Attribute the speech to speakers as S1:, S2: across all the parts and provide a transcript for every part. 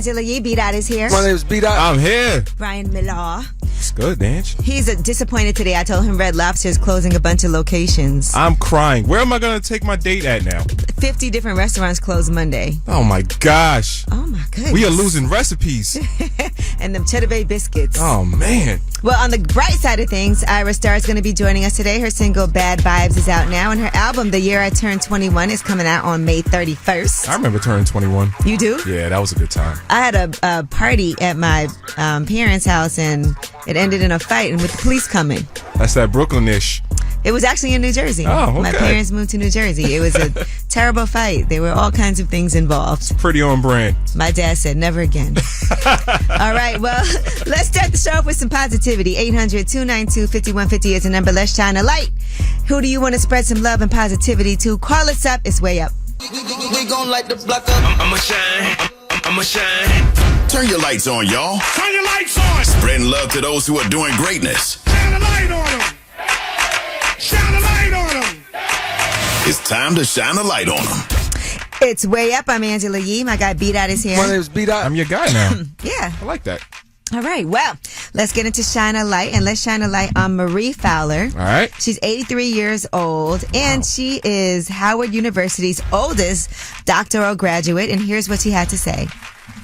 S1: Angela Yee. B-Dot is here.
S2: My name is B-Dot.
S3: I'm here.
S1: Brian Millar.
S3: It's good, Danch.
S1: He's disappointed today. I told him Red Lobster is closing a bunch of locations.
S3: I'm crying. Where am I going to take my date at now?
S1: 50 different restaurants closed Monday.
S3: Oh, my gosh.
S1: Oh, my goodness.
S3: We are losing recipes.
S1: And them Cheddar Bay biscuits.
S3: Oh, man.
S1: Well, on the bright side of things, Ayra Starr is going to be joining us today. Her single Bad Vibes is out now, and her album The Year I Turned 21 is coming out on May 31st.
S3: I remember turning 21.
S1: You do?
S3: Yeah, that was a good time.
S1: I had a party at my parents' house, and it ended in a fight and with the police coming.
S3: That's that Brooklyn-ish.
S1: It was actually in New Jersey.
S3: Oh, okay.
S1: My parents moved to New Jersey. It was a terrible fight. There were all kinds of things involved.
S3: Pretty on brand.
S1: My dad said, never again. All right, well, let's start the show off with some positivity. 800-292-5150 is the number. Let's shine a light. Who do you want to spread some love and positivity to? Call us up. It's way up.
S4: We gon' light the block up. I'ma shine. I'ma shine.
S5: Turn your lights on, y'all.
S6: Turn your lights on.
S5: Spreading love to those who are doing greatness.
S6: Shine a light on them. Shine a light on them.
S5: It's time to shine a light on them.
S1: It's way up. I'm Angela Yee. My guy B-Dot is here.
S2: My name is B-Dot.
S3: I'm your guy now.
S1: Yeah.
S3: I like that.
S1: All right. Well, let's get into Shine a Light, and let's shine a light on Marie Fowler.
S3: All right.
S1: She's 83 years old, and she is Howard University's oldest doctoral graduate, and here's what she had to say.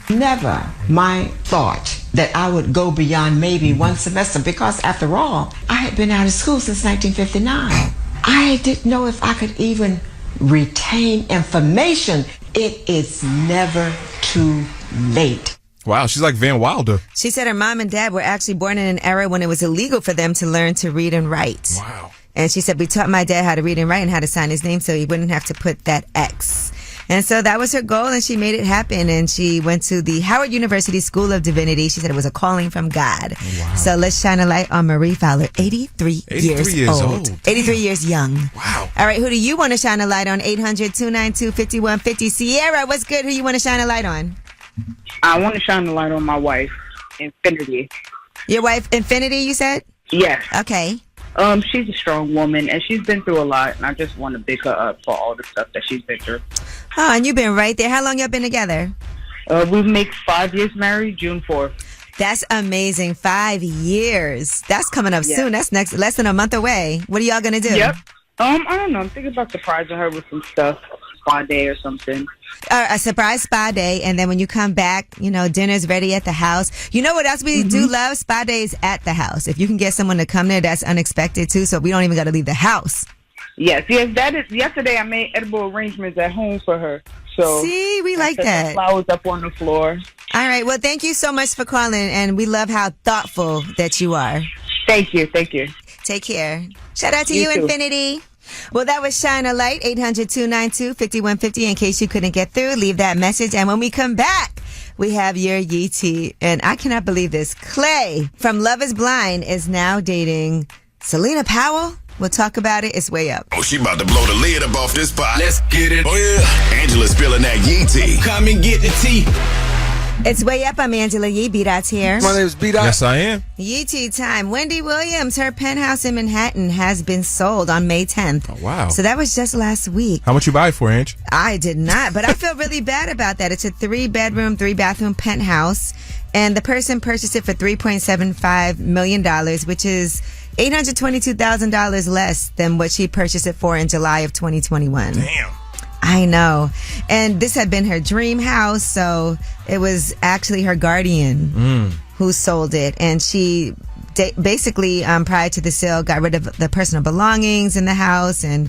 S7: Never my thought that I would go beyond maybe one semester, because after all, I had been out of school since 1959. I didn't know if I could even retain information. It is never too late.
S3: Wow, she's like Van Wilder.
S1: She said her mom and dad were actually born in an era when it was illegal for them to learn to read and write.
S3: Wow.
S1: And she said, we taught my dad how to read and write and how to sign his name so he wouldn't have to put that X. And so that was her goal, and she made it happen. And she went to the Howard University School of Divinity. She said it was a calling from God. Wow. So let's shine a light on Marie Fowler, 83 years old. 83 years young.
S3: Wow.
S1: All right, who do you want to shine a light on? 800-292-5150. Sierra, what's good? Who you want to shine a light on?
S8: I want to shine the light on my wife, Infinity.
S1: Your wife, Infinity, you said?
S8: Yes.
S1: Okay.
S8: She's a strong woman, and she's been through a lot, and I just want to big her up for all the stuff that she's been through.
S1: Oh, and you've been right there. How long y'all been together?
S8: We've made 5 years married, June 4th.
S1: That's amazing. 5 years. That's coming up soon. That's less than a month away. What are y'all going to do?
S8: Yep. I don't know. I'm thinking about surprising her with some stuff, spa day or something.
S1: A surprise spa day, and then when you come back, dinner's ready at the house. You know what else we do love? Spa days at the house. If you can get someone to come there, that's unexpected too, so we don't even got to leave the house.
S8: Yes, that is. Yesterday I made edible arrangements at home for her. So
S1: see, we like that.
S8: Flowers up on the floor.
S1: All right. Well, thank you so much for calling, and we love how thoughtful that you are.
S8: Thank you. Take
S1: care. Shout out to you
S8: too.
S1: Infinity. Well, that was Shine a Light, 800-292-5150. In case you couldn't get through, leave that message. And when we come back, we have your Yee Tea. And I cannot believe this. Clay from Love is Blind is now dating Selena Powell. We'll talk about it. It's way up.
S5: Oh, she about to blow the lid up off this pot.
S4: Let's get it.
S5: Oh, yeah. Angela's spilling that Yee tea.
S4: Come and get the tea.
S1: It's way up. I'm Angela Yee. B-Dot's here.
S2: My name is B-Dot.
S3: Yes, I am.
S1: Yee Tea time. Wendy Williams, her penthouse in Manhattan has been sold on May 10th.
S3: Oh, wow.
S1: So that was just last week.
S3: How much you buy it for, Ange?
S1: I did not, but I feel really bad about that. It's a 3-bedroom, 3-bathroom penthouse, and the person purchased it for $3.75 million, which is $822,000 less than what she purchased it for in July of 2021.
S3: Damn.
S1: I know. And this had been her dream house, so it was actually her guardian who sold it. And she basically, prior to the sale, got rid of the personal belongings in the house. And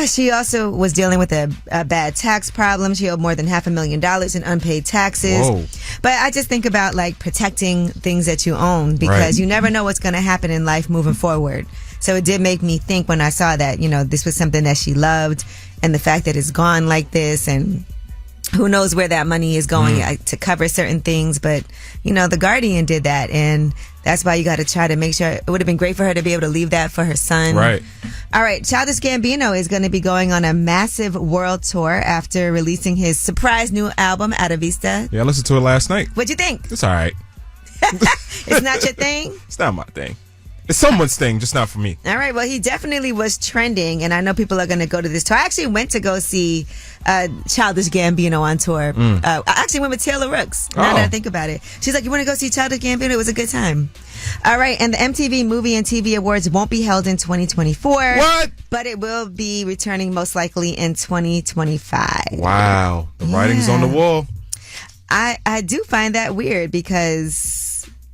S1: she also was dealing with a bad tax problem. She owed more than $500,000 in unpaid taxes.
S3: Whoa.
S1: But I just think about protecting things that you own, because you never know what's going to happen in life moving forward. So it did make me think when I saw that, this was something that she loved, and the fact that it's gone like this, and who knows where that money is going to cover certain things. But, the guardian did that, and that's why you got to try to make sure. It would have been great for her to be able to leave that for her son.
S3: Right.
S1: All right. Childish Gambino is going to be going on a massive world tour after releasing his surprise new album, Alta Vista.
S3: Yeah, I listened to it last night.
S1: What'd you think?
S3: It's all right.
S1: It's not your thing?
S3: It's not my thing. It's someone's thing, just not for me.
S1: All right. Well, he definitely was trending, and I know people are going to go to this tour. I actually went to go see Childish Gambino on tour. I actually went with Taylor Rooks. Now that I think about it, she's like, "You want to go see Childish Gambino?" It was a good time. All right, and the MTV Movie and TV Awards won't be held in 2024.
S3: What?
S1: But it will be returning most likely in 2025.
S3: Wow, the writing's on the wall.
S1: I do find that weird because.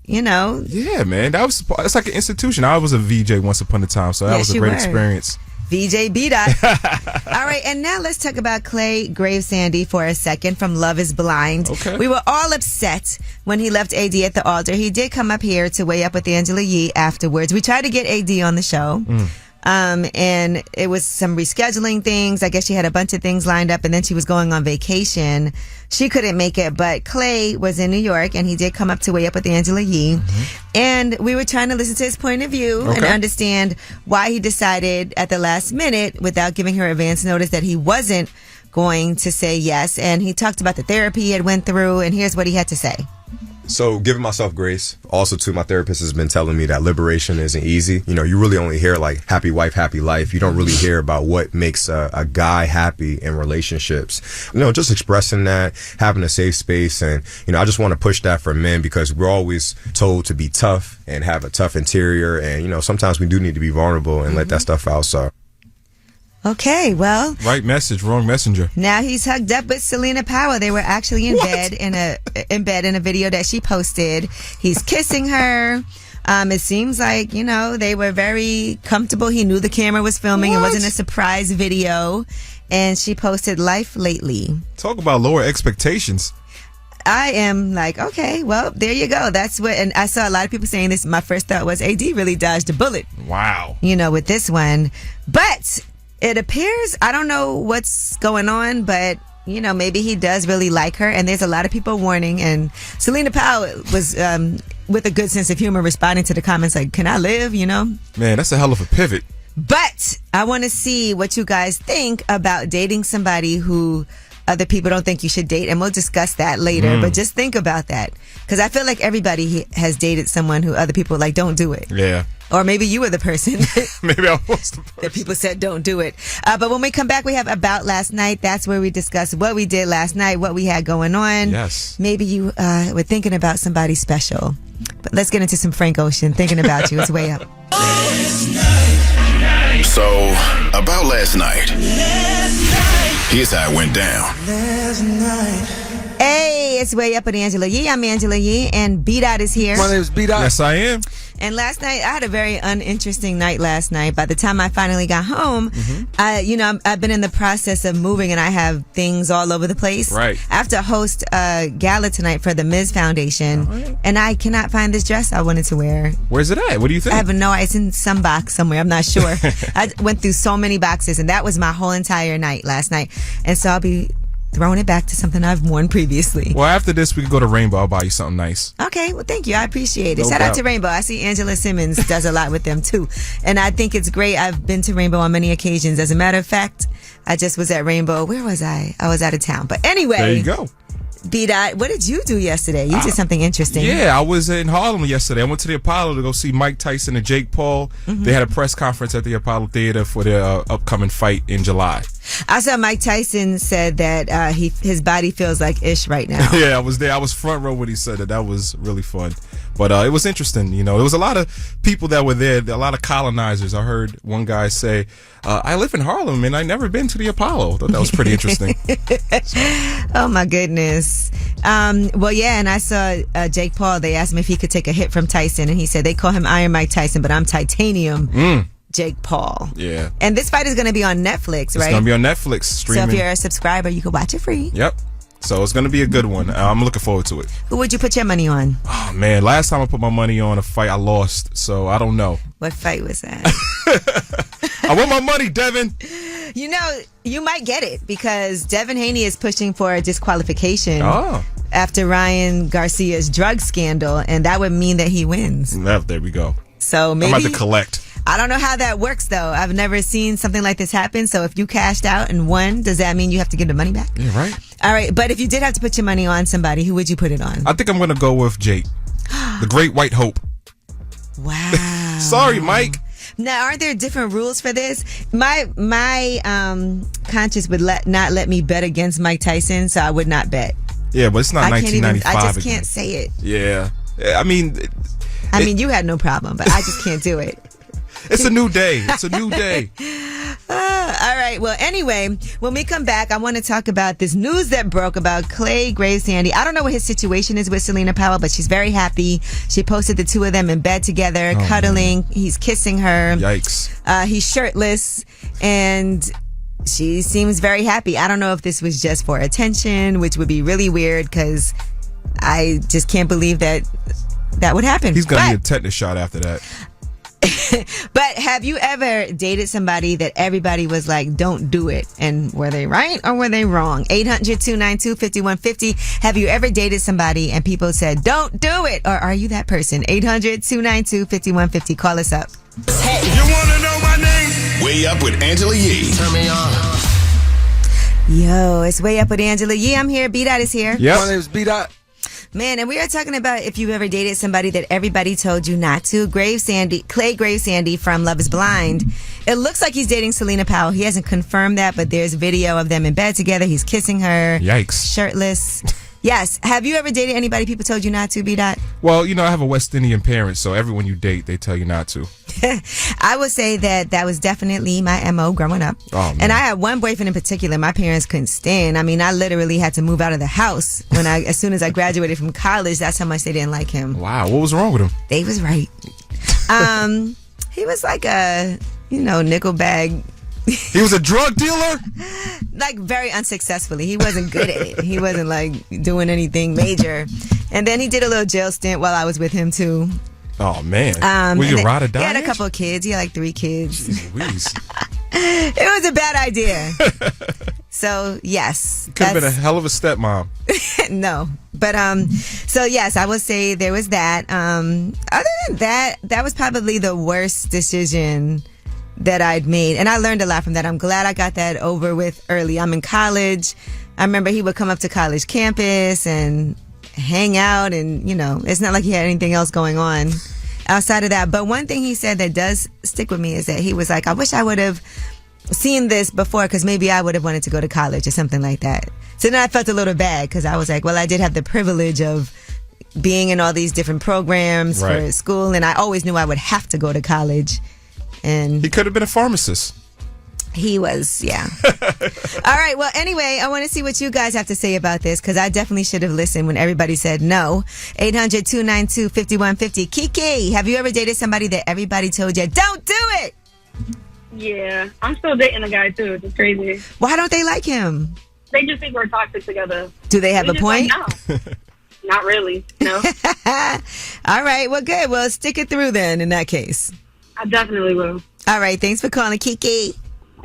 S3: Yeah, man, it's like an institution. I was a VJ once upon a time, so that was a great experience.
S1: VJ B-Dot. All right, and now let's talk about Clay Gravesandy for a second from Love is Blind.
S3: Okay.
S1: We were all upset when he left AD at the altar. He did come up here to weigh up with Angela Yee afterwards. We tried to get AD on the show. And it was some rescheduling things. I guess she had a bunch of things lined up, and then she was going on vacation. She couldn't make it, but Clay was in New York, and he did come up to weigh up with Angela Yee. And we were trying to listen to his point of view and understand why he decided at the last minute, without giving her advance notice, that he wasn't going to say yes. And he talked about the therapy he had went through, and here's what he had to say.
S2: So giving myself grace. Also, too, my therapist has been telling me that liberation isn't easy. You really only hear like happy wife, happy life. You don't really hear about what makes a guy happy in relationships. Just expressing that, having a safe space. And, I just want to push that for men because we're always told to be tough and have a tough interior. And, sometimes we do need to be vulnerable and let that stuff out. So.
S1: Okay, well.
S3: Right message, wrong messenger.
S1: Now he's hugged up with Selena Powell. They were actually in bed in a video that she posted. He's kissing her. It seems like, they were very comfortable. He knew the camera was filming. It wasn't a surprise video. And she posted life lately.
S3: Talk about lower expectations.
S1: I am like, okay, well, there you go. That's what, and I saw a lot of people saying this. My first thought was AD really dodged a bullet.
S3: Wow.
S1: With this one. But it appears, I don't know what's going on, but, maybe he does really like her. And there's a lot of people warning. And Selena Powell was, with a good sense of humor, responding to the comments like, can I live, Man,
S3: that's a hell of a pivot.
S1: But I want to see what you guys think about dating somebody who other people don't think you should date. And we'll discuss that later. But just think about that. Because I feel like everybody has dated someone who other people like, don't do it.
S3: Yeah.
S1: Or maybe you were the person.
S3: Maybe I was the person.
S1: That people said don't do it. But when we come back, we have About Last Night. That's where we discuss what we did last night, what we had going on.
S3: Yes.
S1: Maybe you were thinking about somebody special. But let's get into some Frank Ocean. Thinking about you. It's way up.
S5: So, about last night. Here's how it went down.
S1: Hey, it's Way Up with Angela Yee. I'm Angela Yee, and B-Dot is here.
S9: My name is B-Dot.
S3: Yes, I am.
S1: And last night, I had a very uninteresting night last night. By the time I finally got home, I've been in the process of moving and I have things all over the place.
S3: Right.
S1: I have to host a gala tonight for the Ms. Foundation, and I cannot find this dress I wanted to wear.
S3: Where's it at? What do you think?
S1: I have it's in some box somewhere. I'm not sure. I went through so many boxes, and that was my whole entire night last night. And so I'll be throwing it back to something I've worn previously.
S3: Well, after this, we can go to Rainbow. I'll buy you something nice.
S1: Okay, well, thank you. I appreciate it.
S3: No
S1: Shout
S3: doubt.
S1: out to Rainbow. I see Angela Simmons does a lot with them, too. And I think it's great. I've been to Rainbow on many occasions. As a matter of fact, I just was at Rainbow. Where was I? I was out of town. But anyway.
S3: There you go.
S1: B-Dot, what did you do yesterday? You did something interesting.
S3: Yeah, I was in Harlem yesterday. I went to the Apollo to go see Mike Tyson and Jake Paul. They had a press conference at the Apollo Theater for their upcoming fight in July.
S1: I saw Mike Tyson said that his body feels like ish right now.
S3: Yeah, I was there. I was front row when he said that. That was really fun. But it was interesting. There was a lot of people that were there, a lot of colonizers. I heard one guy say, I live in Harlem and I never been to the Apollo. I thought that was pretty interesting.
S1: Oh, my goodness. Well, yeah, and I saw Jake Paul. They asked him if he could take a hit from Tyson, and he said they call him Iron Mike Tyson, but I'm Titanium Jake Paul.
S3: Yeah.
S1: And this fight is going to be on Netflix, right?
S3: It's going to be on Netflix streaming.
S1: So if you're a subscriber, you can watch it free.
S3: Yep. So it's going to be a good one. I'm looking forward to it.
S1: Who would you put your money on?
S3: Oh, man. Last time I put my money on a fight, I lost. So I don't know.
S1: What fight was that?
S3: I want my money, Devin.
S1: You might get it because Devin Haney is pushing for a disqualification after Ryan Garcia's drug scandal, and that would mean that he wins.
S3: There we go.
S1: So maybe
S3: I'm about to collect.
S1: I don't know how that works, though. I've never seen something like this happen. So if you cashed out and won, does that mean you have to give the money back?
S3: Yeah, right.
S1: All right. But if you did have to put your money on somebody, who would you put it on?
S3: I think I'm going to go with Jake, the Great White Hope.
S1: Wow.
S3: Sorry, Mike.
S1: Now, aren't there different rules for this? My conscience would not let me bet against Mike Tyson, so I would not bet.
S3: Yeah, but it's not 1995
S1: I just
S3: again.
S1: can't say it.
S3: Yeah. I mean,
S1: you had no problem, but I just can't do it.
S3: it's a new day. It's a new day.
S1: All right. Well, anyway, when we come back, I want to talk about this news that broke about Clay Graves Sandy. I don't know what his situation is with Selena Powell, but she's very happy. She posted the two of them in bed together, cuddling. Man. He's kissing her.
S3: Yikes.
S1: He's shirtless, and she seems very happy. I don't know if this was just for attention, which would be really weird because I just can't believe that would happen.
S3: He's going to need a tetanus shot after that.
S1: But have you ever dated somebody that everybody was like, don't do it? And were they right or were they wrong? 800-292-5150. Have you ever dated somebody and people said, don't do it? Or are you that person? 800-292-5150. Call us up.
S6: Hey. You want to know my name?
S5: Way Up with Angela Yee.
S4: Turn me on.
S1: Yo, it's Way Up with Angela Yee. I'm here. B-Dot is here.
S3: Yep.
S9: My name is B-Dot.
S1: Man, and we are talking about if you've ever dated somebody that everybody told you not to. Clay Graves Sandy from Love is Blind. It looks like he's dating Selena Powell. He hasn't confirmed that, but there's video of them in bed together. He's kissing her.
S3: Yikes.
S1: Shirtless. Yes. Have you ever dated anybody people told you not to, B-Dot?
S3: Well, I have a West Indian parent, so everyone you date, they tell you not to.
S1: I would say that was definitely my MO growing up.
S3: Oh, man.
S1: And I had one boyfriend in particular my parents couldn't stand. I mean, I literally had to move out of the house as soon as I graduated from college. That's how much they didn't like him.
S3: Wow. What was wrong with him?
S1: They was right. He was like a, nickel bag.
S3: He was a drug dealer?
S1: Like very unsuccessfully. He wasn't good at it. He wasn't like doing anything major. And then he did a little jail stint while I was with him too.
S3: Oh man. Were you ride or die?
S1: He had a couple of kids. He had like 3 kids.
S3: Jeez Louise.
S1: It was a bad idea. So yes.
S3: Could have been a hell of a stepmom.
S1: No. But so yes, I would say there was that. Other than that was probably the worst decision that I'd made. And I learned a lot from that. I'm glad I got that over with early. I'm in college. I remember he would come up to college campus and hang out and, it's not like he had anything else going on outside of that. But one thing he said that does stick with me is that he was like, I wish I would have seen this before because maybe I would have wanted to go to college or something like that. So then I felt a little bad because I was like, well, I did have the privilege of being in all these different programs for school. And I always knew I would have to go to college. And
S3: he could have been a pharmacist.
S1: He was, yeah. All right. Well, anyway, I want to see what you guys have to say about this because I definitely should have listened when everybody said no. 800-292-5150. Kiki, have you ever dated somebody that everybody told you, don't do it?
S10: Yeah. I'm still dating a guy, too. It's crazy.
S1: Why don't they like him?
S10: They just think we're toxic together.
S1: Do they have a point?
S10: Like, no. Not really. No.
S1: All right. Well, good. Well, stick it through then in that case.
S10: I definitely will.
S1: All right. Thanks for calling, Kiki.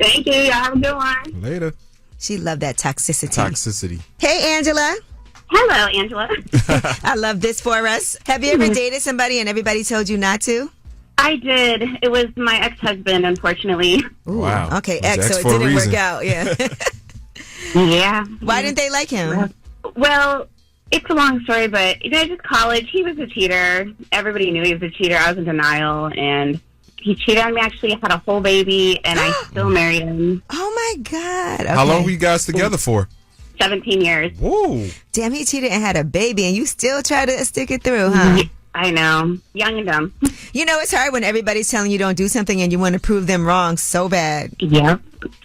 S10: Thank you. Y'all have a good one.
S3: Later.
S1: She loved that toxicity.
S3: Hey,
S1: Angela.
S10: Hello, Angela.
S1: I love this for us. Have you ever dated somebody and everybody told you not to?
S10: I did. It was my ex-husband, unfortunately.
S1: Ooh,
S3: wow.
S1: Okay, ex, so it didn't work out. Yeah.
S10: Yeah.
S1: Why didn't they like him?
S10: Well, it's a long story, but just college. He was a cheater. Everybody knew he was a cheater. I was in denial, and he cheated on me. Actually, I had a whole baby, and I still married him.
S1: Oh my God! Okay.
S3: How long were you guys together for?
S10: 17 years.
S3: Whoa!
S1: Damn, he cheated and had a baby, and you still try to stick it through, huh?
S10: I know, young and dumb.
S1: It's hard when everybody's telling you don't do something, and you want to prove them wrong so bad.
S10: Yep.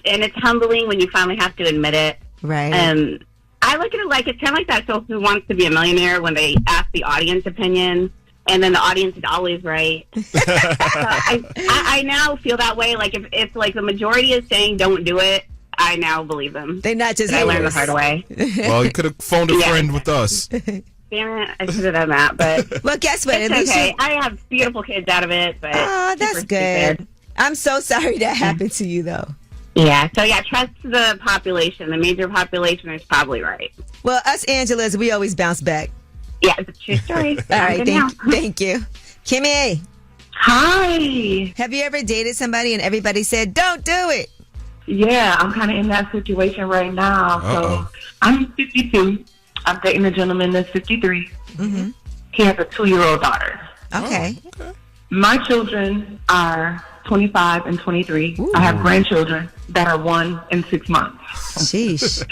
S10: And it's humbling when you finally have to admit it.
S1: Right.
S10: I look at it like it's kind of like that. So Who Wants to Be a Millionaire when they ask the audience opinion. And then the audience is always right. So I now feel that way. Like if like the majority is saying don't do it, I now believe them.
S1: They're not just.
S10: I learned the hard way.
S3: Well, you could have phoned a friend with us.
S10: Damn it! I should have done that. But
S1: well, guess what?
S10: It's okay. I have beautiful kids out of it. But
S1: that's good. Stupid. I'm so sorry that happened to you, though.
S10: Yeah. So trust the population. The major population is probably right.
S1: Well, us Angelas, we always bounce back.
S10: Yeah, it's a true story.
S1: All right, thank you. Kimmy.
S11: Hi.
S1: Have you ever dated somebody and everybody said, don't do it?
S11: Yeah, I'm kind of in that situation right now. So I'm 52. I'm dating a gentleman that's 53. Mm-hmm. He has a 2-year-old daughter.
S1: Okay.
S11: My children are 25 and 23.
S1: Ooh.
S11: I have grandchildren that are 1 and 6 months.
S1: Sheesh.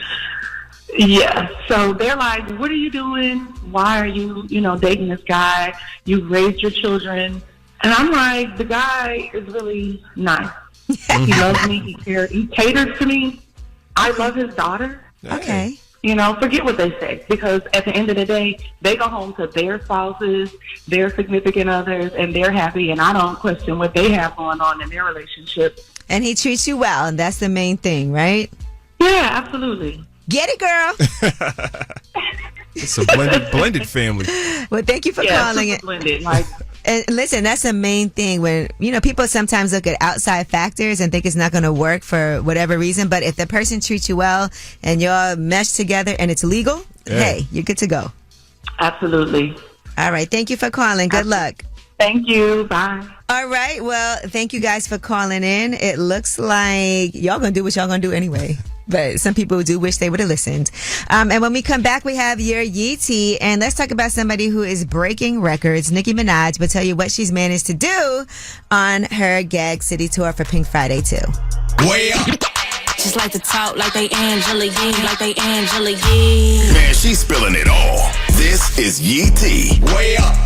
S11: Yeah. So they're like, what are you doing? Why are you, dating this guy? You've raised your children. And I'm like, the guy is really nice. He loves me. He caters to me. I love his daughter.
S1: Okay.
S11: Forget what they say, because at the end of the day, they go home to their spouses, their significant others, and they're happy, and I don't question what they have going on in their relationship.
S1: And he treats you well, and that's the main thing, right?
S11: Yeah, absolutely.
S1: Get it, girl.
S3: It's a blended family.
S1: Well, thank you for calling it.
S11: Blended,
S1: and listen, that's the main thing when, people sometimes look at outside factors and think it's not going to work for whatever reason. But if the person treats you well and y'all mesh together and it's legal, hey, you're good to go.
S11: Absolutely.
S1: All right. Thank you for calling. Good luck.
S11: Thank you. Bye.
S1: All right. Well, thank you guys for calling in. It looks like y'all going to do what y'all going to do anyway. But some people do wish they would have listened. And when we come back, we have your Yeetie. And let's talk about somebody who is breaking records. Nicki Minaj will tell you what she's managed to do on her Gag City tour for Pink Friday 2.
S4: Way up.
S9: Just like to talk like they Angela Yee, like they Angela Yee.
S5: Man, she's spilling it all. This is Yee T.
S4: Way up.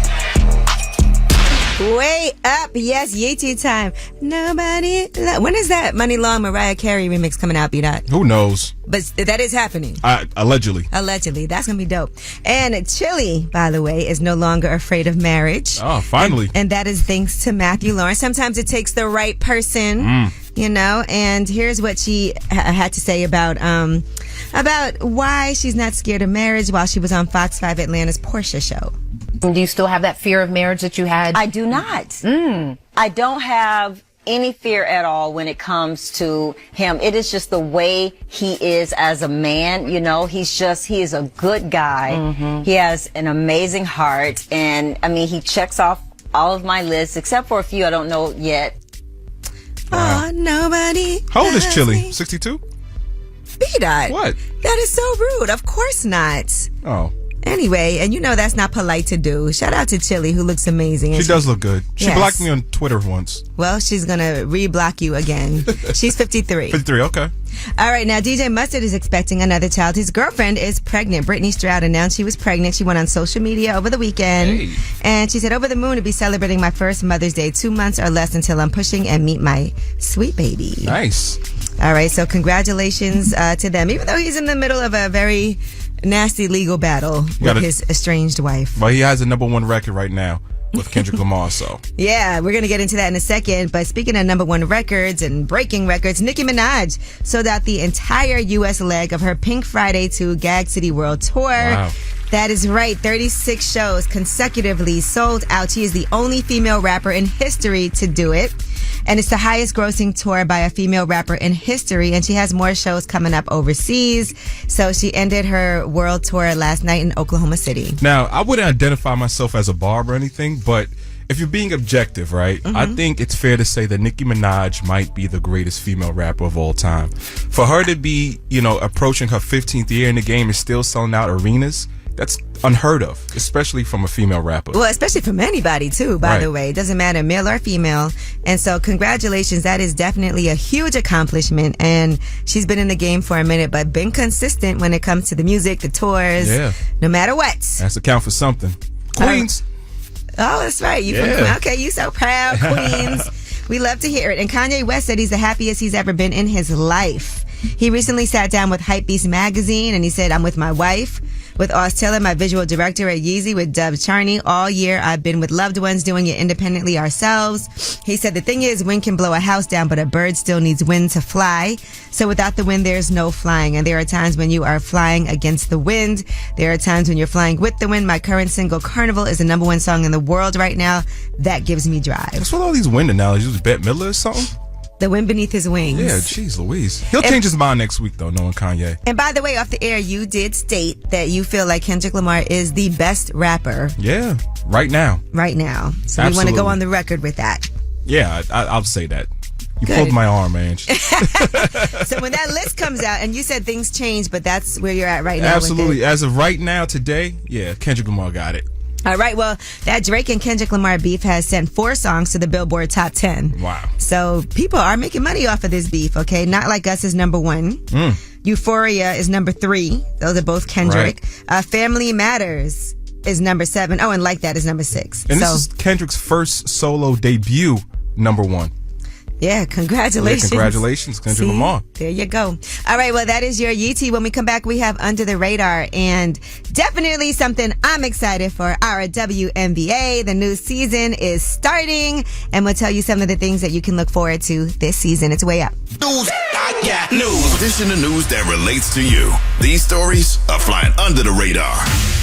S1: Way up. Yes, Yeetie time. Nobody. When is that Money Long Mariah Carey remix coming out, B-Dot?
S3: Who knows?
S1: But that is happening.
S3: Allegedly.
S1: Allegedly. That's going to be dope. And Chili, by the way, is no longer afraid of marriage.
S3: Oh, finally.
S1: And that is thanks to Matthew Lawrence. Sometimes it takes the right person, and here's what she had to say about why she's not scared of marriage while she was on Fox 5 Atlanta's Portia show.
S12: Do you still have that fear of marriage that you had?
S13: I do not. I don't have any fear at all when it comes to him. It is just the way he is as a man. He is a good guy. He has an amazing heart. And he checks off all of my lists, except for a few I don't know yet.
S1: Wow. Oh, nobody.
S3: How old is Chili? 62?
S1: B-Dot.
S3: What?
S1: That is so rude. Of course not.
S3: Oh.
S1: Anyway, and that's not polite to do. Shout out to Chili, who looks amazing.
S3: She does look good. She blocked me on Twitter once.
S1: Well, she's going to re-block you again. She's 53.
S3: 53, okay.
S1: All right, now DJ Mustard is expecting another child. His girlfriend is pregnant. Brittany Stroud announced she was pregnant. She went on social media over the weekend. Hey. And she said, over the moon to be celebrating my first Mother's Day, 2 months or less until I'm pushing and meet my sweet baby.
S3: Nice.
S1: All right, so congratulations to them. Even though he's in the middle of a very nasty legal battle with his estranged wife.
S3: Well, he has a #1 record right now with Kendrick Lamar, so.
S1: Yeah, we're going to get into that in a second. But speaking of #1 records and breaking records, Nicki Minaj sold out the entire U.S. leg of her Pink Friday 2 Gag City World Tour.
S3: Wow.
S1: That is right. 36 shows consecutively sold out. She is the only female rapper in history to do it. And it's the highest grossing tour by a female rapper in history. And she has more shows coming up overseas. So she ended her world tour last night in Oklahoma City.
S3: Now, I wouldn't identify myself as a barb or anything, but if you're being objective, right, I think it's fair to say that Nicki Minaj might be the greatest female rapper of all time. For her to be, approaching her 15th year in the game and still selling out arenas, that's unheard of, especially from a female rapper.
S1: Well, especially from anybody, too, by the way. It doesn't matter, male or female. And so congratulations. That is definitely a huge accomplishment. And she's been in the game for a minute, but been consistent when it comes to the music, the tours, no matter what.
S3: That's to count for something. Queens.
S1: Oh, that's right. You from Queens. Okay, you so proud, Queens. We love to hear it. And Kanye West said he's the happiest he's ever been in his life. He recently sat down with Hypebeast magazine and he said, I'm with my wife, with Oz Taylor, my visual director at Yeezy, with Dove Charney. All year I've been with loved ones doing it independently ourselves. He said the thing is, wind can blow a house down, but a bird still needs wind to fly. So without the wind, there's no flying. And there are times when you are flying against the wind. There are times when you're flying with the wind. My current single, Carnival, is the #1 song in the world right now. That gives me drive.
S3: What's with all these wind analogies? Was Bette Midler or something?
S1: The wind beneath his wings.
S3: Yeah, jeez Louise. He'll change his mind next week, though, knowing Kanye.
S1: And by the way, off the air, you did state that you feel like Kendrick Lamar is the best rapper.
S3: Yeah, right now.
S1: Right now. So
S3: Absolutely.
S1: we want to go on the record with that.
S3: Yeah, I'll say that. You
S1: Good.
S3: pulled my arm, man.
S1: So when that list comes out, and you said things change, but that's where you're at right now.
S3: Absolutely. As of right now, today, yeah, Kendrick Lamar got it.
S1: All right, well, that Drake and Kendrick Lamar beef has sent 4 songs to the Billboard Top 10.
S3: Wow.
S1: So people are making money off of this beef, okay? Not Like Us is number 1. Euphoria is number 3. Those are both Kendrick.
S3: Right.
S1: Family Matters is number 7. Oh, and Like That is number 6.
S3: And this is Kendrick's first solo debut, number 1.
S1: Yeah, congratulations.
S3: Yeah, congratulations, Kendrick Lamar.
S1: There you go. All right, well, that is your Yeetie. When we come back, we have Under the Radar, and definitely something I'm excited for. Our WNBA, the new season is starting, and we'll tell you some of the things that you can look forward to this season. It's way up.
S5: News. I got news. This is the news that relates to you. These stories are flying under the radar.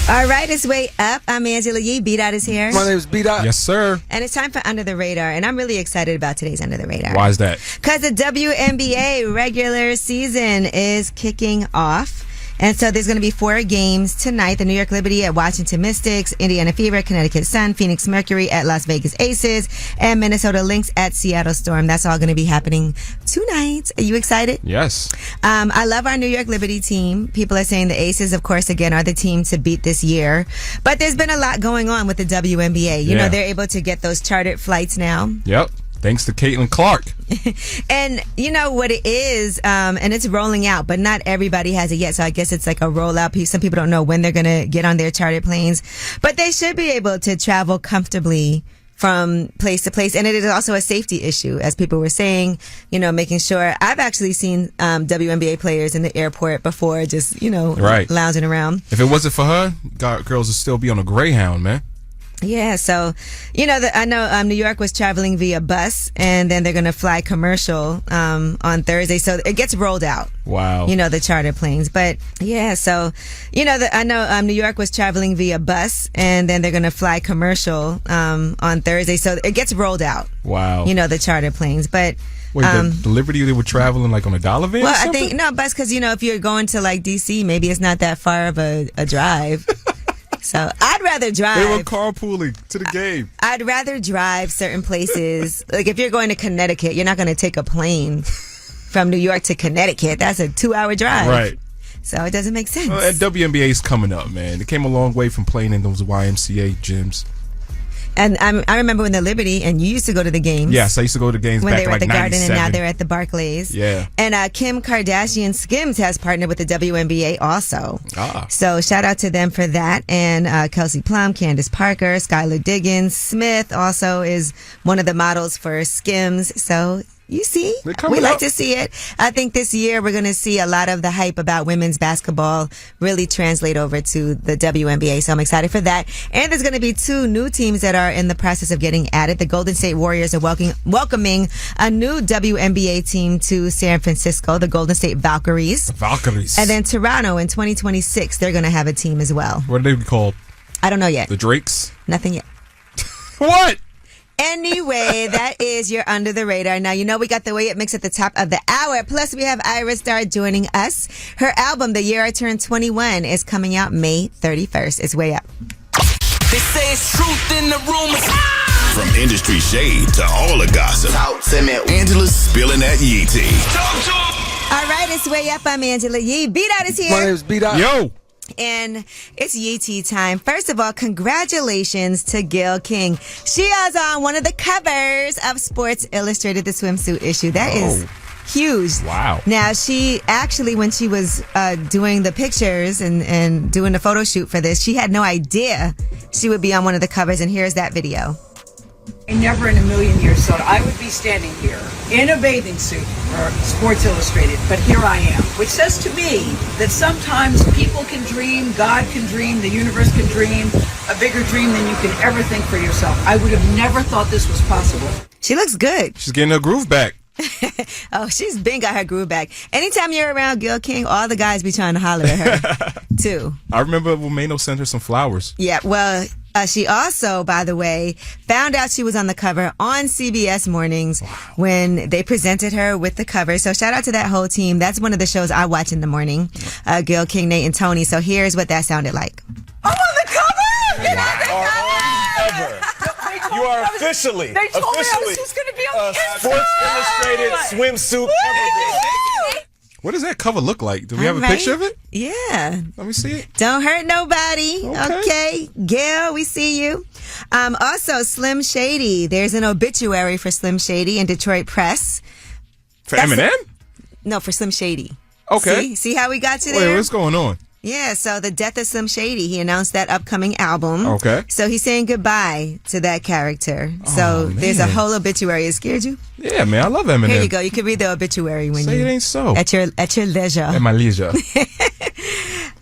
S1: All right, it's way up. I'm Angela Yee. B-Dot is here.
S14: My name is B-Dot.
S3: Yes, sir.
S1: And it's time for Under the Radar, and I'm really excited about today's Under the Radar.
S3: Why is that?
S1: Because the WNBA regular season is kicking off. And so there's going to be 4 games tonight. The New York Liberty at Washington Mystics, Indiana Fever, Connecticut Sun, Phoenix Mercury at Las Vegas Aces, and Minnesota Lynx at Seattle Storm. That's all going to be happening tonight. Are you excited?
S3: Yes.
S1: I love our New York Liberty team. People are saying the Aces, of course, again, are the team to beat this year. But there's been a lot going on with the WNBA. You know, they're able to get those chartered flights now.
S3: Yep. Thanks to Caitlin Clark.
S1: And you know what it is, and it's rolling out, but not everybody has it yet. So I guess it's like a rollout. Some people don't know when they're going to get on their chartered planes, but they should be able to travel comfortably from place to place. And it is also a safety issue, as people were saying, you know, making sure. I've actually seen WNBA players in the airport before, just, you know, lounging around.
S3: If it wasn't for her, girls would still be on a Greyhound, man.
S1: Yeah, so, you know, I know New York was traveling via bus, and then they're going to fly commercial on Thursday. So it gets rolled out.
S3: Wow.
S1: You know, the charter planes. But, yeah, so, you know, I know New York was traveling via bus, and then they're going to fly commercial on Thursday. So it gets rolled out.
S3: Wow.
S1: You know, the charter planes. But...
S3: Wait, the Liberty, they were traveling like on a dollar van?
S1: Well, I think, no, bus, because, you know, if you're going to, like, D.C., maybe it's not that far of a drive. So I'd rather drive.
S3: They were carpooling to the game.
S1: I'd rather drive certain places. Like if you're going to Connecticut, you're not going to take a plane from New York to Connecticut. That's a 2-hour drive.
S3: Right.
S1: So it doesn't make sense.
S3: Well, and WNBA's coming up, man. It came a long way from playing in those YMCA gyms.
S1: And I remember when the Liberty, and you used to go to the games.
S3: Yes, I used to go to the games
S1: when
S3: back
S1: they were
S3: like
S1: at the
S3: 97.
S1: Garden, and now they're at the Barclays.
S3: Yeah.
S1: And Kim Kardashian Skims has partnered with the WNBA also. So shout out to them for that. And Kelsey Plum, Candace Parker, Skylar Diggins, Smith also is one of the models for Skims. So you see, we like to see it. I think this year we're going to see a lot of the hype about women's basketball really translate over to the WNBA. So I'm excited for that. And there's going to be 2 new teams that are in the process of getting added. The Golden State Warriors are welcoming a new WNBA team to San Francisco, the Golden State Valkyries.
S3: Valkyries.
S1: And then Toronto in 2026, they're going to have a team as well.
S3: What are they called?
S1: I don't know yet.
S3: The Drakes?
S1: Nothing yet.
S3: What?
S1: Anyway, that is your Under the Radar. Now, you know we got the Way It Mix at the top of the hour. Plus, we have Ayra Starr joining us. Her album, The Year I Turned 21, is coming out May 31st. It's way up.
S4: They say it's truth in the rumors.
S5: From industry shade to all the gossip.
S4: Talk to me.
S5: Angela's spilling that Yee tea.
S1: All right, it's way up. I'm Angela Yee. B-Dot is here.
S14: My name is B-Dot.
S3: Yo.
S1: And it's Yee tea time. First of all, congratulations to Gayle King. She is on one of the covers of Sports Illustrated, the swimsuit issue. That is huge.
S3: Wow.
S1: Now, she actually, when she was doing the pictures and doing the photo shoot for this, she had no idea she would be on one of the covers. And here's that video.
S15: I never in a million years thought I would be standing here in a bathing suit for Sports Illustrated, but here I am, which says to me that sometimes people can dream, God can dream, the universe can dream, a bigger dream than you can ever think for yourself. I would have never thought this was possible.
S1: She looks good.
S3: She's getting her groove back.
S1: Oh, she's been got her groove back. Anytime you're around Gayle King, all the guys be trying to holler at her, too.
S3: I remember when Mano sent her some flowers.
S1: Yeah, well, she also, by the way, found out she was on the cover on CBS Mornings when they presented her with the cover. So shout out to that whole team. That's one of the shows I watch in the morning, Gayle King, Nate, and Tony. So here's what that sounded like.
S15: I'm on the cover! You're on the cover!
S16: You are officially
S15: They told me I was just going to be on the
S16: Sports Illustrated swimsuit cover.
S3: What does that cover look like? Do we have a
S1: All right.
S3: picture of it?
S1: Yeah.
S3: Let me see it.
S1: Don't hurt nobody.
S3: Okay.
S1: Okay. Gail, we see you. Also, Slim Shady. There's an obituary for Slim Shady in Detroit Press.
S3: For Eminem?
S1: No, for Slim Shady.
S3: Okay.
S1: See how we got to
S3: Wait,
S1: there?
S3: what's going on?
S1: Yeah, so the death of Slim Shady. He announced that upcoming album.
S3: Okay.
S1: So he's saying goodbye to that character. So there's a whole obituary. It scared you?
S3: Yeah, man, I love Eminem.
S1: Here you go. You can read the obituary when
S3: Say
S1: you
S3: it ain't so.
S1: at your leisure.
S3: At my leisure.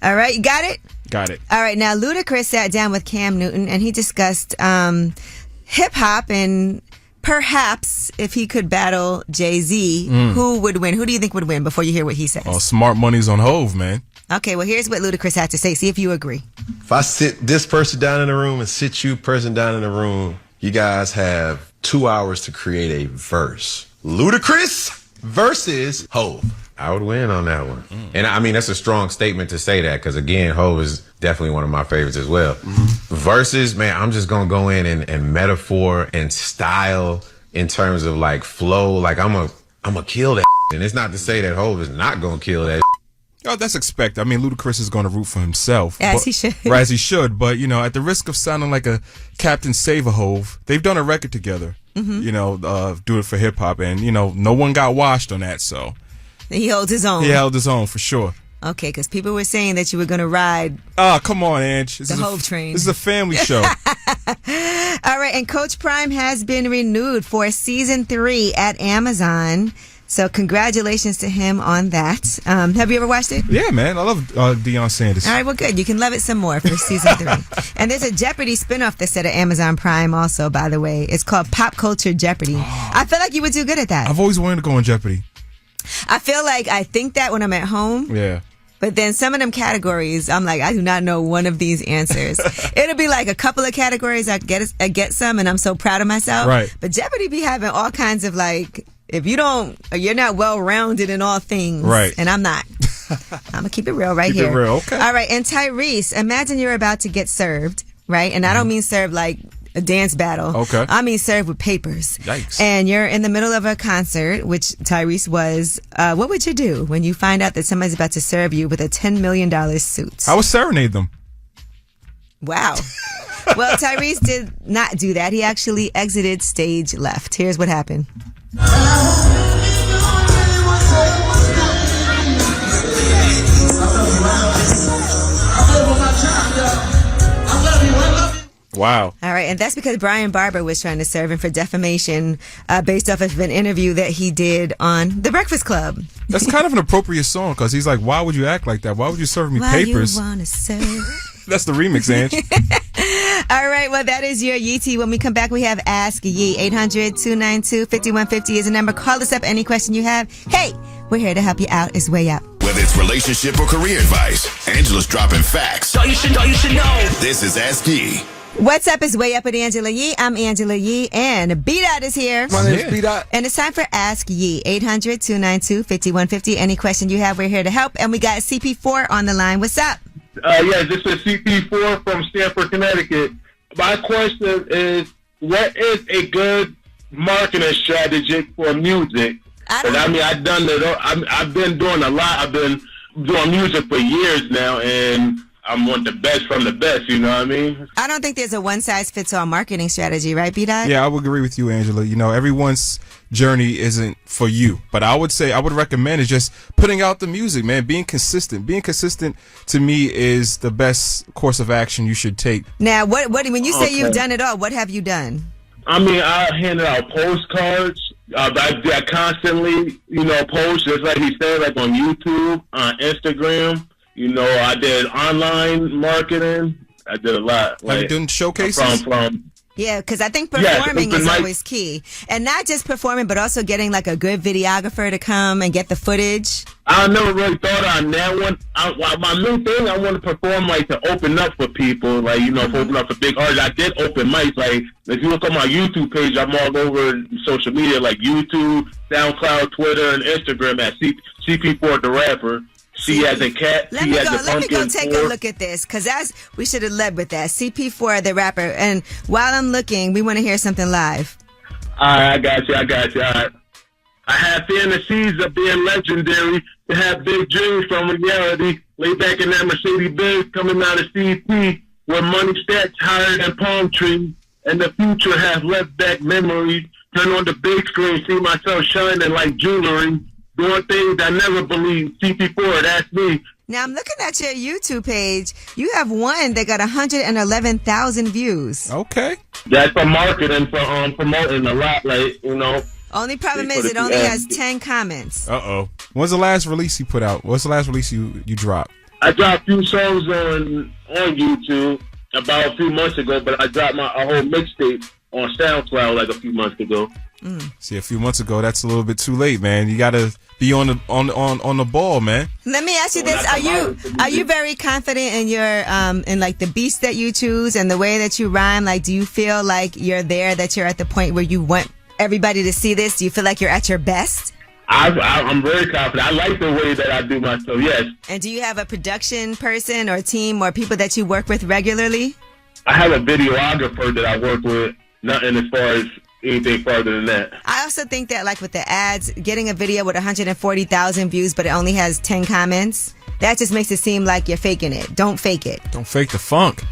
S1: All right, you got it?
S3: Got it.
S1: All right, now Ludacris sat down with Cam Newton and he discussed hip hop and perhaps if he could battle Jay-Z, who would win? Who do you think would win before you hear what he says?
S3: Oh, smart money's on Hove, man.
S1: Okay, well, here's what Ludacris had to say. See if you agree.
S14: If I sit this person down in the room and sit you person down in the room, you guys have 2 hours to create a verse. Ludacris versus Hove. I would win on that one.
S2: And I mean, that's a strong statement to say that because, again, Hove is definitely one of my favorites as well. Verses, man, I'm just going to go in and metaphor and style in terms of like flow. Like I'm going to kill that. And it's not to say that Hove is not going to kill that.
S3: Oh, that's expected. I mean, Ludacris is going to root for himself.
S1: As he should.
S3: Right, as he should. But, you know, at the risk of sounding like a Captain Save-A-Hove, they've done a record together, you know, do it for hip-hop. And, you know, no one got washed on that, so.
S1: He holds his own.
S3: He held his own, for sure.
S1: Okay, because people were saying that you were going to ride
S3: Oh, come on, Ange.
S1: the Hove train.
S3: This is a family show.
S1: All right, and Coach Prime has been renewed for season 3 at Amazon. So congratulations to him on that. Have you ever watched it?
S3: Yeah, man. I love Deion Sanders.
S1: All right, well, good. You can love it some more for season 3. And there's a Jeopardy spinoff that's at Amazon Prime also, by the way. It's called Pop Culture Jeopardy. I feel like you would do good at that.
S3: I've always wanted to go on Jeopardy.
S1: I feel like I think that when I'm at home.
S3: Yeah.
S1: But then some of them categories, I'm like, I do not know one of these answers. It'll be like a couple of categories I get some, and I'm so proud of myself.
S3: Right.
S1: But Jeopardy be having all kinds of like, if you don't, you're not well-rounded in all things.
S3: Right.
S1: And I'm not. I'm going to keep it real right
S3: Keep
S1: here.
S3: it real, okay.
S1: All right, and Tyrese, imagine you're about to get served, right? And I don't mean served like a dance battle.
S3: Okay.
S1: I mean served with papers.
S3: Yikes.
S1: And you're in the middle of a concert, which Tyrese was. What would you do when you find out that somebody's about to serve you with a $10 million suit?
S3: I would serenade them.
S1: Wow. Well, Tyrese did not do that. He actually exited stage left. Here's what happened.
S3: Wow.
S1: All right, and that's because Brian Barber was trying to serve him for defamation based off of an interview that he did on The Breakfast Club.
S3: That's kind of an appropriate song because he's like, why would you act like that? Why would you serve me papers?
S1: Why you wanna serve?
S3: That's the remix, Ange.
S1: All right, well, that is your Yeetie. When we come back, we have Ask Yee. 800-292-5150 is the number. Call us up any question you have. Hey, we're here to help you out. It's Way Up.
S5: Whether it's relationship or career advice, Angela's dropping facts.
S4: All you should know.
S5: This is Ask Yee.
S1: What's up? It's Way Up with Angela Yee. I'm Angela Yee, and B-Dot is here.
S17: My name's B-Dot.
S1: And it's time for Ask Yee. 800-292-5150. Any question you have, we're here to help. And we got CP4 on the line. What's up?
S18: Yeah, this is CP4 from Stamford, Connecticut. My question is, what is a good marketing strategy for music? I've done it. I've been doing a lot. I've been doing music for years now, and I'm one of the best from the best. You know what I mean?
S1: I don't think there's a one-size-fits-all marketing strategy, right, B-Dot?
S3: Yeah, I would agree with you, Angela. You know, everyone's journey isn't for you. But I would say I would recommend is just putting out the music, man. Being consistent. Being consistent to me is the best course of action you should take.
S1: Now, what when you say you've done it all, what have you done?
S18: I mean, I handed out postcards. I constantly, post just like he said, like on YouTube, on Instagram. I did online marketing. I did a lot.
S3: Have you done showcases?
S1: Yeah, because I think performing is always key. And not just performing, but also getting like a good videographer to come and get the footage.
S18: I never really thought on that one. My main thing, I want to perform like to open up for people, like, open up for big artists. I did open mics. Like, if you look on my YouTube page, I'm all over social media, like YouTube, SoundCloud, Twitter, and Instagram at CP4 the Rapper. She has a cat.
S1: Let me go take a look at this, because we should have led with that. CP4 the Rapper. And while I'm looking, we want to hear something live.
S18: All right, I got you. All right. I have fantasies of being legendary, to have big dreams from reality. Lay back in that Mercedes-Benz coming out of CP where money stacks higher than palm trees and the future has left back memories. Turn on the big screen, see myself shining like jewelry, doing things I never believed. CP4, that's me.
S1: Now I'm looking at your YouTube page. You have one that got 111,000 views.
S3: Okay.
S18: That's for marketing, for promoting a lot, like, you know.
S1: Only problem is it only has 10 comments.
S3: Uh-oh. When's the last release you put out? What's the last release you dropped?
S18: I dropped a few songs on YouTube about a few months ago, but I dropped a whole mixtape on SoundCloud like a few months ago.
S3: See, a few months ago, that's a little bit too late, man. You gotta be on the ball, man.
S1: Let me ask you this: Are you very confident in your in like the beats that you choose and the way that you rhyme? Like, do you feel like you're there, that you're at the point where you want everybody to see this? Do you feel like you're at your best?
S18: I'm very confident. I like the way that I do myself. Yes.
S1: And do you have a production person or team or people that you work with regularly?
S18: I have a videographer that I work with. Nothing as far as anything further than that.
S1: I also think that, like with the ads, getting a video with 140,000 views, but it only has 10 comments, that just makes it seem like you're faking it. Don't fake it.
S3: Don't fake the funk.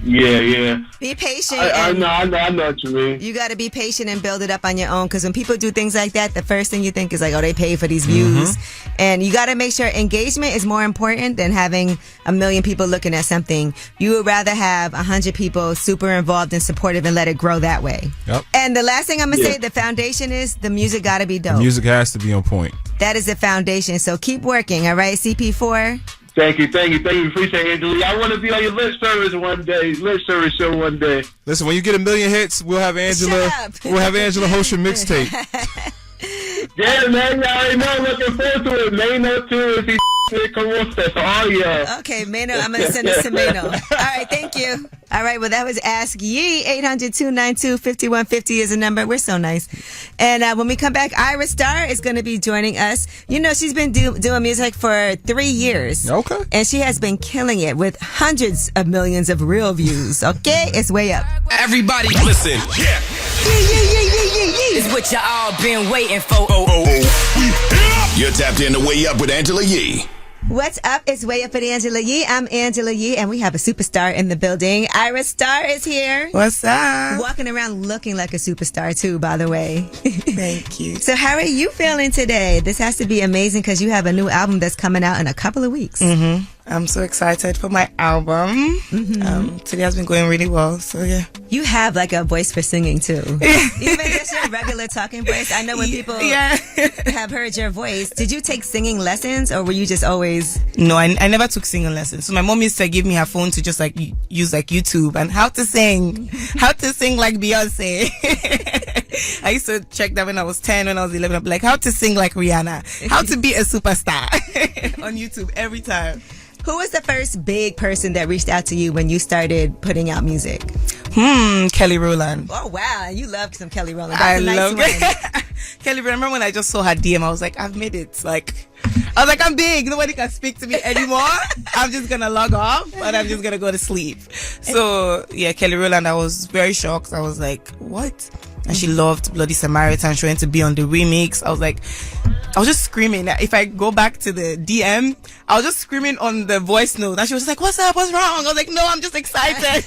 S18: Yeah.
S1: Be patient.
S18: I know what you mean.
S1: You got to be patient and build it up on your own, because when people do things like that, the first thing you think is like, oh, they paid for these views. And you got to make sure engagement is more important than having 1 million people looking at something. You would rather have 100 people super involved and supportive and let it grow that way.
S3: Yep.
S1: And the last thing I'm going to say, the foundation is the music got to be dope.
S3: The music has to be on point.
S1: That is the foundation. So keep working, all right, CP4?
S18: Thank you. Appreciate it, Angela. I want to be on your lip service one day. Lip service show one day.
S3: Listen, when you get 1 million hits, we'll have Angela. We'll have Angela host your mixtape.
S18: Yeah, man. I already know. Looking forward to it. Mano too. If he come on, that's all y'all.
S1: Okay, Mano. I'm gonna send this to Mano. All right, thank you. All right, well, that was Ask Yee. 800-292-5150 is the number. We're so nice. And when we come back, Ayra Starr is going to be joining us. You know, she's been doing music for 3 years.
S3: Okay.
S1: And she has been killing it with hundreds of millions of real views. Okay? It's way up.
S4: Everybody listen. Yeah.
S9: It's what y'all been waiting for.
S5: You're tapped in to Way Up with Angela Yee.
S1: What's up? It's Way Up with Angela Yee. I'm Angela Yee, and we have a superstar in the building. Ayra Starr is here.
S17: What's up?
S1: Walking around looking like a superstar, too, by the way.
S17: Thank you.
S1: So how are you feeling today? This has to be amazing because you have a new album that's coming out in a couple of weeks.
S17: I'm so excited for my album. Today has been going really well, so yeah.
S1: You have like a voice for singing too. Even just your regular talking voice. I know when people have heard your voice. Did you take singing lessons or were you just always...
S17: No, I never took singing lessons. So my mom used to give me her phone to just like use like YouTube and how to sing like Beyonce. I used to check that when I was 10, when I was 11. I'd be like, how to sing like Rihanna, how to be a superstar on YouTube every time.
S1: Who was the first big person that reached out to you when you started putting out music?
S17: Kelly Rowland.
S1: Oh, wow. You love some Kelly Rowland.
S17: I love Kelly Rowland. I remember when I just saw her DM, I was like, I've made it. I was like, I'm big. Nobody can speak to me anymore. I'm just going to log off and I'm just going to go to sleep. So, yeah, Kelly Rowland, I was very shocked. I was like, what? And she loved Bloody Samaritan. She went to be on the remix. I was just screaming. If I go back to the DM, I was just screaming on the voice note. And she was like, what's up? What's wrong? I was like, no, I'm just excited.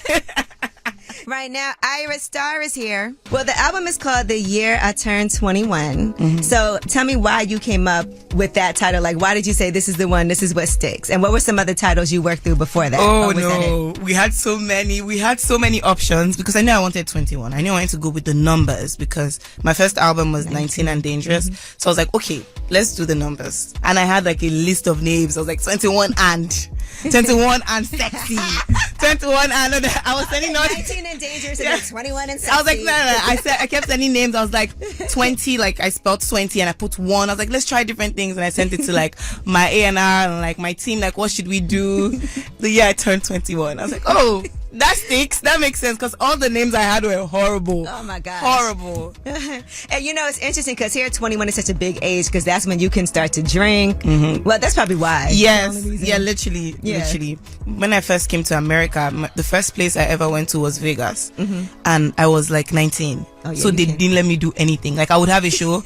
S1: Right now, Ayra Starr is here. Well, the album is called The Year I Turned 21. So tell me why you came up with that title. Like, why did you say this is the one, this is what sticks? And what were some other titles you worked through before that?
S17: Oh, no. We had so many options because I knew I wanted 21. I knew I wanted to go with the numbers because my first album was 19 and Dangerous. So I was like, okay, let's do the numbers. And I had like a list of names. I was like 21 and sexy. 21 and I was sending out
S1: 19 and dangerous and then 21 and sexy.
S17: I was like, no. I kept sending names. I was like 20, like I spelled 20 and I put 1. I was like, let's try different things. And I sent it to like my A&R and like my team, like what should we do? The year I turned 21. I was like, oh, that sticks. That makes sense because all the names I had were horrible.
S1: Oh my gosh.
S17: Horrible.
S1: And you know, it's interesting because here 21 is such a big age because that's when you can start to drink. Well, that's probably why.
S17: Yes. Yeah, literally. When I first came to America, the first place I ever went to was Vegas. And I was like 19. So they didn't let me do anything. Like I would have a show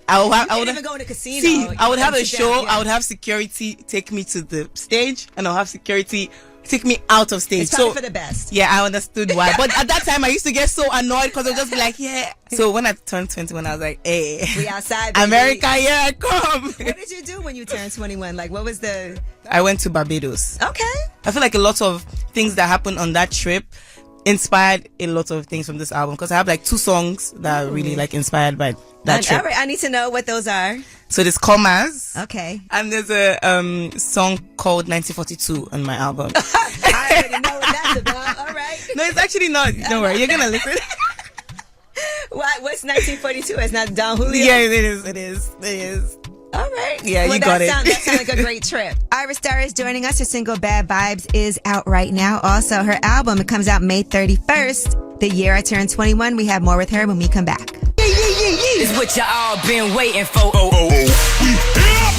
S17: I would
S1: even go in a casino.
S17: See, I would have a
S1: sit
S17: show.
S1: down, yeah.
S17: I would have security take me to the stage, and I'll have security take me out of stage.
S1: It's probably for the best.
S17: Yeah, I understood why. But at that time, I used to get so annoyed because I would just be like, yeah. So when I turned 21, I was like, hey,
S1: we outside, baby.
S17: America, here I come.
S1: What did you do when you turned 21? Like, what was the...
S17: I went to Barbados.
S1: Okay.
S17: I feel like a lot of things that happened on that trip inspired a lot of things from this album, because I have like 2 songs that are really like inspired by that trip.
S1: All right, I need to know what those are.
S17: So there's Commas.
S1: Okay.
S17: And there's a song called 1942 on my album.
S1: I already know what that's about. All right.
S17: No, it's actually not. Don't worry, you're gonna listen.
S1: What's 1942? It's not Don Julio?
S17: Yeah, it is.
S1: All right.
S17: Yeah, you got it.
S1: That sounds like a great trip. Ayra Starr is joining us. Her single Bad Vibes is out right now. Also, her album, it comes out May 31st. The year I turned 21. We have more with her when we come back.
S4: It's what y'all been waiting for.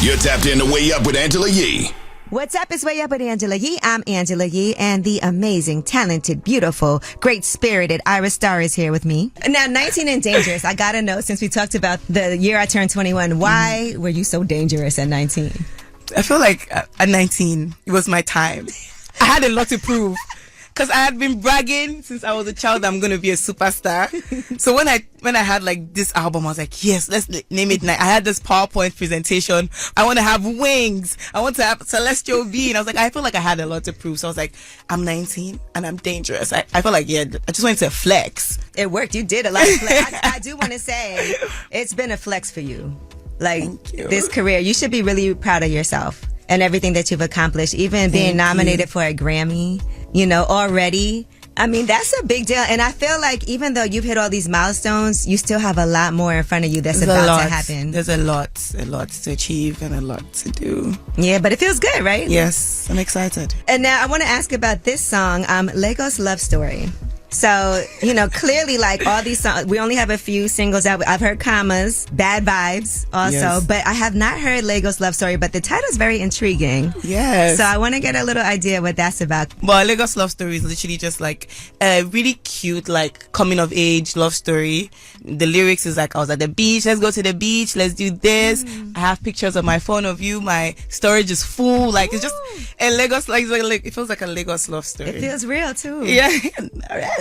S5: You're tapped in to Way Up with Angela Yee.
S1: What's up? It's Way Up with Angela Yee. I'm Angela Yee, and the amazing, talented, beautiful, great-spirited Ayra Starr is here with me. Now, 19 and dangerous. I gotta know, since we talked about the year I turned 21, why were you so dangerous at 19?
S17: I feel like at 19, it was my time. I had a lot to prove. Because I had been bragging since I was a child that I'm going to be a superstar. So when I had like this album, I was like, yes, let's name it. I had this PowerPoint presentation. I want to have wings. I want to have celestial being. I was like, I feel like I had a lot to prove. So I was like, I'm 19 and I'm dangerous. I feel like, yeah, I just wanted to flex.
S1: It worked. You did a lot of flex. I do want to say it's been a flex for you. Like this career, you should be really proud of yourself and everything that you've accomplished, even being nominated for a Grammy, already. I mean, that's a big deal. And I feel like even though you've hit all these milestones, you still have a lot more in front of you that's about to happen.
S17: There's a lot to achieve and a lot to do.
S1: Yeah, but it feels good, right?
S17: Yes, I'm excited.
S1: And now I want to ask about this song, Lagos Love Story. So, clearly, like all these songs, we only have a few singles out. I've heard Commas, Bad Vibes also, but I have not heard Lagos Love Story, but the title's very intriguing.
S17: Yes.
S1: So I want to get a little idea what that's about.
S17: Well, Lagos Love Story is literally just like a really cute, like coming of age love story. The lyrics is like, I was at the beach, let's go to the beach, let's do this. I have pictures on my phone of you, my storage is full. Like, it's just a Lagos, like it feels like a Lagos love story.
S1: It feels real too.
S17: Yeah, alright.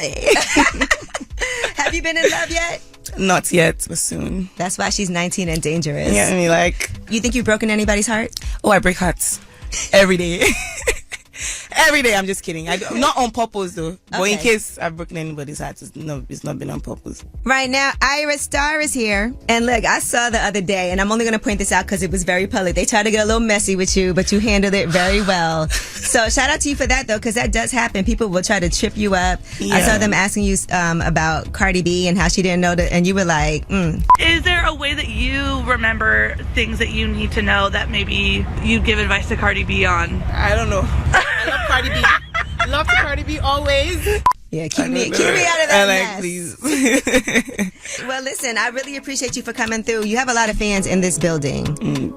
S1: Have you been in love yet?
S17: Not yet, but soon.
S1: That's why she's 19 and dangerous.
S17: Yeah, I mean, like...
S1: You think you've broken anybody's heart?
S17: Oh, I break hearts. Every day. Every day, I'm just kidding. Not on purpose, though. But in case I've broken anybody's heart, it's not been on purpose.
S1: Right now, Ayra Starr is here. And look, I saw the other day, and I'm only going to point this out because it was very public. They tried to get a little messy with you, but you handled it very well. So shout out to you for that, though, because that does happen. People will try to trip you up. Yeah. I saw them asking you about Cardi B and how she didn't know that, and you were like,
S19: Is there a way that you remember things that you need to know that maybe you give advice to Cardi B on?
S17: I don't know. I love Cardi B. Love to Cardi B always.
S1: Yeah, keep me out of that mess.
S17: Please.
S1: Well, listen, I really appreciate you for coming through. You have a lot of fans in this building,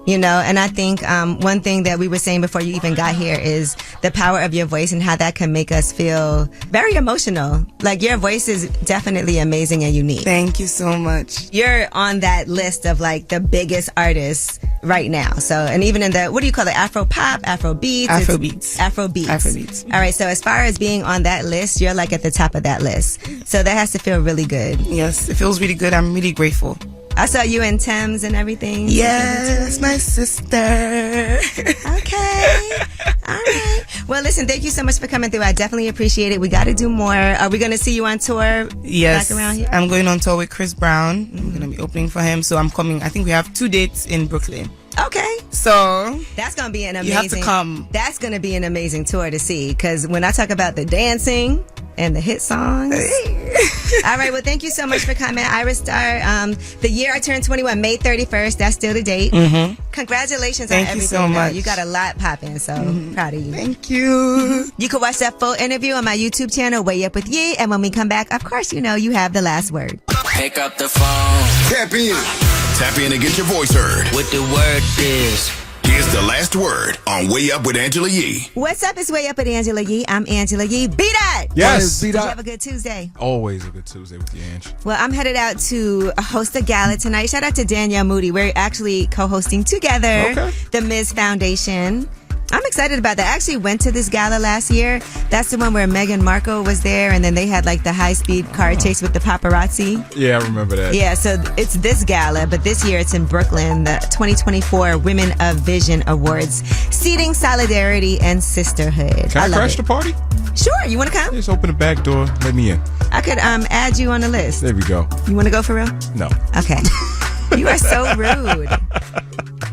S1: and I think one thing that we were saying before you even got here is the power of your voice and how that can make us feel very emotional. Like, your voice is definitely amazing and unique.
S17: Thank you so much.
S1: You're on that list of like the biggest artists right now. So, and even in the, what do you call it? Afro pop, Afro beats?
S17: Afrobeats.
S1: All right. So as far as being on that list, you're like at the top of that list. So that has to feel really good.
S17: Yes, it feels really good. I'm really grateful.
S1: I saw you in Thames and everything.
S17: Yes, my sister.
S1: Okay. All right. Well, listen, thank you so much for coming through. I definitely appreciate it. We got to do more. Are we going to see you on tour?
S17: Yes.
S1: Back around here?
S17: I'm going on tour with Chris Brown. I'm going to be opening for him. So I'm coming. I think we have 2 dates in Brooklyn.
S1: Okay.
S17: So
S1: that's going to be an amazing.
S17: You have to come.
S1: That's going to be an amazing tour to see. Because when I talk about the dancing and the hit songs. All right. Well, thank you so much for coming. Ayra Starr. The year I turned 21, May 31st. That's still the date.
S17: Mm-hmm.
S1: Congratulations
S17: thank
S1: on everything.
S17: Thank you so much.
S1: You got a lot popping. So proud of you.
S17: Thank you.
S1: You can watch that full interview on my YouTube channel, Way Up with Yee. And when we come back, of course, you have the last word.
S4: Pick up the phone.
S5: Tap in. Tap in and get your voice heard.
S4: What the word is.
S5: Here's the last word on Way Up with Angela Yee.
S1: What's up? It's Way Up with Angela Yee. I'm Angela Yee. Beat it!
S3: Yes.
S1: Did you have a good Tuesday?
S3: Always a good Tuesday with you, Ange.
S1: Well, I'm headed out to host a gala tonight. Shout out to Danielle Moody. We're actually co-hosting together the Ms. Foundation. I'm excited about that. I actually went to this gala last year. That's the one where Meghan Markle was there, and then they had like the high-speed car chase with the paparazzi.
S3: Yeah, I remember that.
S1: Yeah, so it's this gala, but this year it's in Brooklyn, the 2024 Women of Vision Awards, seating solidarity and sisterhood.
S3: Can I crash the party?
S1: Sure. You want to come?
S3: Just open the back door. Let me in.
S1: I could add you on the list.
S3: There we go.
S1: You want to go for real?
S3: No.
S1: Okay. You are so rude.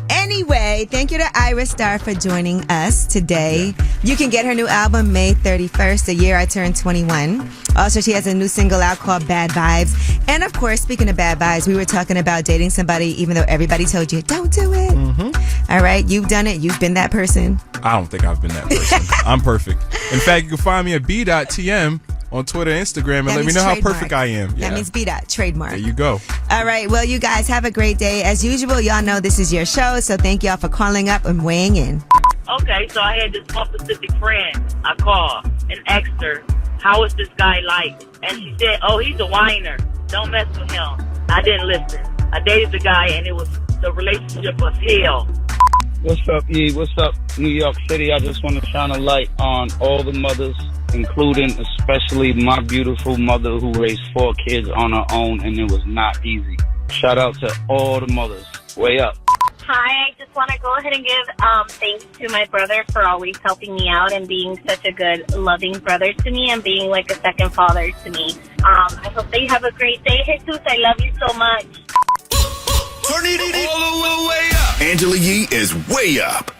S1: Anyway, thank you to Ayra Starr for joining us today. You can get her new album May 31st, the year I turned 21. Also, she has a new single out called Bad Vibes. And of course, speaking of bad vibes, we were talking about dating somebody even though everybody told you, don't do it. All right, you've done it. You've been that person.
S3: I don't think I've been that person. I'm perfect. In fact, you can find me at b.tm on Twitter and Instagram and let me know how perfect I am.
S1: That means B.dot, trademark.
S3: There you go.
S1: All right. Well, you guys have a great day. As usual, y'all know this is your show, so thank y'all for calling up and weighing in.
S20: Okay, so I had this one specific friend. I called and asked her, how is this guy like? And she said, oh, he's a whiner. Don't mess with him. I didn't listen. I dated the guy, and the relationship was hell.
S21: What's up, E? What's up, New York City? I just want to shine a light on all the mothers, including especially my beautiful mother who raised 4 kids on her own, and it was not easy. Shout out to all the mothers. Way up.
S22: Hi, I just want to go ahead and give thanks to my brother for always helping me out and being such a good, loving brother to me and being like a second father to me. I hope that you have a great day. Jesus, I love you so much.
S5: Turn it all the way up. Angela Yee is Way Up.